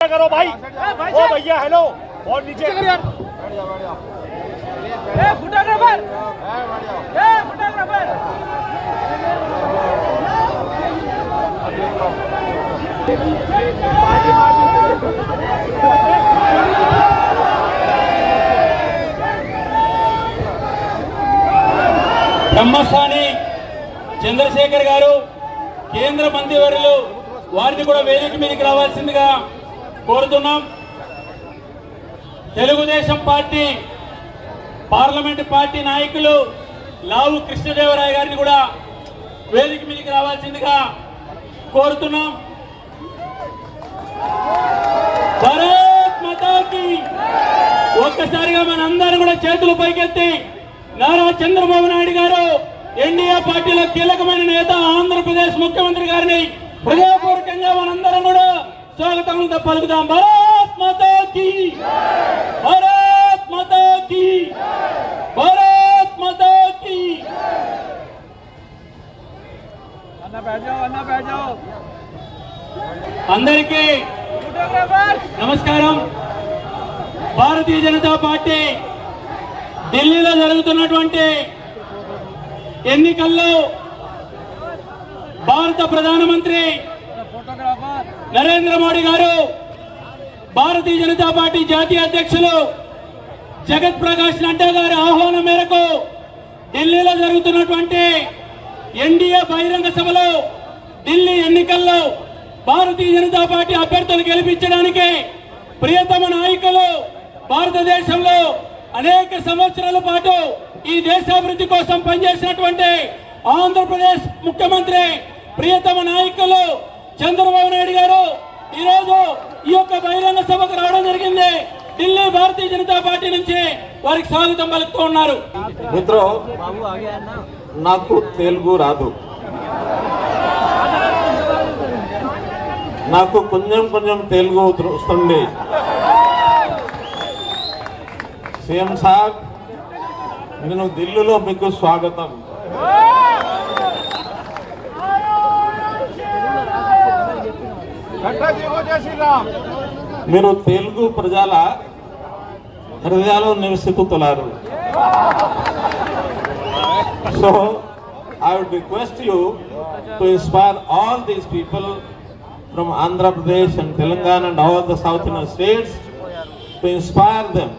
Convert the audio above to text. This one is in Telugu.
करो भाई। ओ भैया हेलो और नीचे फोटोग्राफर బ్రహ్మస్థాని చంద్రశేఖర్ గారు కేంద్ర మంత్రివర్యులు వారిని కూడా వేదిక మీదకి రావాల్సిందిగా కోరుతున్నాం. తెలుగుదేశం పార్టీ పార్లమెంట్ పార్టీ నాయకులు లావు కృష్ణదేవరాయ గారిని కూడా వేదిక మీదకి రావాల్సిందిగా కోరుతున్నాం. భారత్ మాతాకి ఒక్కసారిగా మనందరం కూడా చేతులు పైకెత్తి నారా చంద్రబాబు నాయుడు గారు ఎన్డీఏ పార్టీలో కీలకమైన నేత ఆంధ్రప్రదేశ్ ముఖ్యమంత్రి గారిని హృదయపూర్వకంగా మనందరం కూడా స్వాగతం పలుకుదాం. భారత్ మాతాకి, భారత్ మాతాకి, భారత్ మాతాకి. అందరికీ నమస్కారం. భారతీయ జనతా పార్టీ ఢిల్లీలో జరుగుతున్నటువంటి ఎన్నికల్లో భారత ప్రధానమంత్రి నరేంద్ర మోడీ గారు భారతీయ జనతా పార్టీ జాతీయ అధ్యక్షులు జగత్ ప్రకాష్ నడ్డా గారి ఆహ్వానం మేరకు ఢిల్లీలో జరుగుతున్నటువంటి ఎన్డీఏ బహిరంగ సభలో ఢిల్లీ ఎన్నికల్లో భారతీయ జనతా పార్టీ అభ్యర్థులు గెలిపించడానికి ప్రియతమ నాయకులు భారతదేశంలో అనేక సంవత్సరాల పాటు ఈ దేశాభివృద్ధి కోసం పనిచేసినటువంటి ఆంధ్రప్రదేశ్ ముఖ్యమంత్రి ప్రియతమ నాయకులు చంద్రబాబు నాయుడు గారు ఈరోజు ఈ యొక్క బహిరంగ సభకు రావడం జరిగింది. ఢిల్లీ భారతీయ జనతా పార్టీ నుంచి వారికి స్వాగతం పలుకుతూ ఉన్నారు. మిత్రో, నాకు తెలుగు రాదు, నాకు కొంచెం కొంచెం తెలుగు వస్తుంది. సీఎం సాబ్, నేను ఢిల్లీలో మీకు స్వాగతం. మీరు తెలుగు ప్రజల హృదయాల్లో నివసిస్తున్నారు. So I would request you to inspire all these people from Andhra Pradesh and Telangana and all the South Indian states, to inspire them